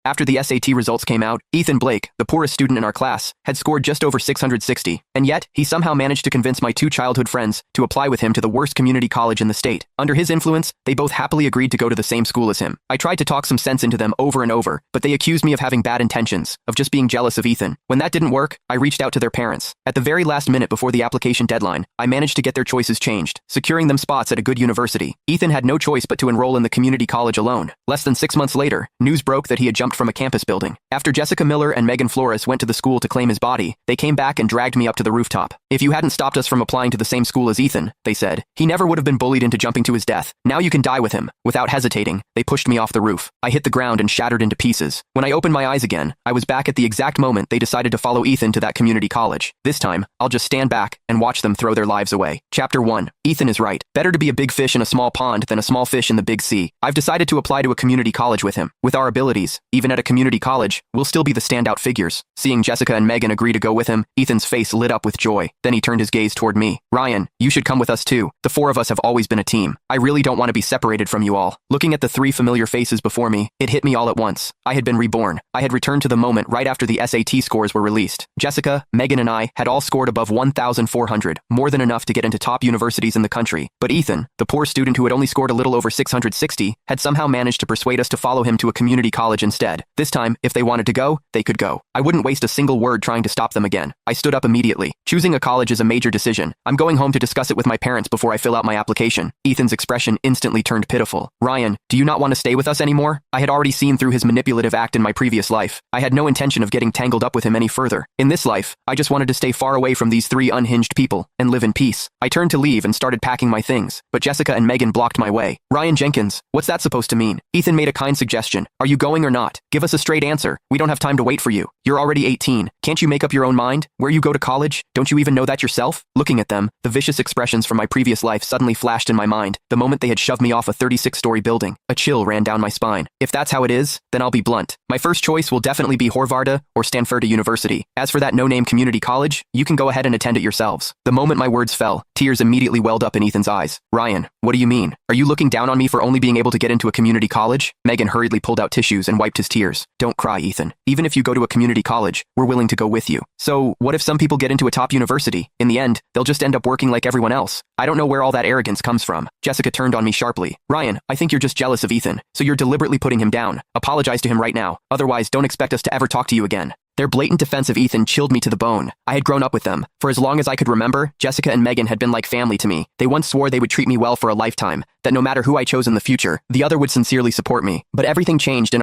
After the SAT results came out, Ethan Blake, the poorest student in our class, had scored just over 660, and yet, he somehow managed to convince my two childhood friends to apply with him to the worst community college in the state. Under his influence, they both happily agreed to go to the same school as him. I tried to talk some sense into them over and over, but they accused me of having bad intentions, of just being jealous of Ethan. When that didn't work, I reached out to their parents. At the very last minute before the application deadline, I managed to get their choices changed, securing them spots at a good university. Ethan had no choice but to enroll in the community college alone. Less than 6 months later, news broke that he had jumped from a campus building. After Jessica Miller and Megan Flores went to the school to claim his body, they came back and dragged me up to the rooftop. If you hadn't stopped us from applying to the same school as Ethan, they said, he never would have been bullied into jumping to his death. Now you can die with him. Without hesitating, they pushed me off the roof. I hit the ground and shattered into pieces. When I opened my eyes again, I was back at the exact moment they decided to follow Ethan to that community college. This time, I'll just stand back and watch them throw their lives away. Chapter 1. Ethan is right. Better to be a big fish in a small pond than a small fish in the big sea. I've decided to apply to a community college with him. With our abilities, even at a community college, we'll still be the standout figures. Seeing Jessica and Megan agree to go with him, Ethan's face lit up with joy. Then he turned his gaze toward me. Ryan, you should come with us too. The four of us have always been a team. I really don't want to be separated from you all. Looking at the three familiar faces before me, it hit me all at once. I had been reborn. I had returned to the moment right after the SAT scores were released. Jessica, Megan, and I had all scored above 1,400, more than enough to get into top universities in the country. But Ethan, the poor student who had only scored a little over 660, had somehow managed to persuade us to follow him to a community college instead. This time, if they wanted to go, they could go. I wouldn't waste a single word trying to stop them again. I stood up immediately. Choosing a college is a major decision. I'm going home to discuss it with my parents before I fill out my application. Ethan's expression instantly turned pitiful. Ryan, do you not want to stay with us anymore? I had already seen through his manipulative act in my previous life. I had no intention of getting tangled up with him any further. In this life, I just wanted to stay far away from these three unhinged people and live in peace. I turned to leave and started packing my things, but Jessica and Megan blocked my way. Ryan Jenkins, what's that supposed to mean? Ethan made a kind suggestion. Are you going or not? Give us a straight answer. We don't have time to wait for you. You're already 18. Can't you make up your own mind? Where you go to college? Don't you even know that yourself? Looking at them, the vicious expressions from my previous life suddenly flashed in my mind, the moment they had shoved me off a 36-story building. A chill ran down my spine. If that's how it is, then I'll be blunt. My first choice will definitely be Harvard or Stanford University. As for that no-name community college, you can go ahead and attend it yourselves. The moment my words fell, tears immediately welled up in Ethan's eyes. Ryan, what do you mean? Are you looking down on me for only being able to get into a community college? Megan hurriedly pulled out tissues and wiped his tears. Don't cry, Ethan. Even if you go to a community college, we're willing to go with you. So, what if some people get into a top university? In the end, they'll just end up working like everyone else. I don't know where all that arrogance comes from. Jessica turned on me sharply. Ryan, I think you're just jealous of Ethan, so you're deliberately putting him down. Apologize to him right now. Otherwise, don't expect us to ever talk to you again. Their blatant defense of Ethan chilled me to the bone. I had grown up with them. For as long as I could remember, Jessica and Megan had been like family to me. They once swore they would treat me well for a lifetime, that no matter who I chose in the future, the other would sincerely support me. But everything changed in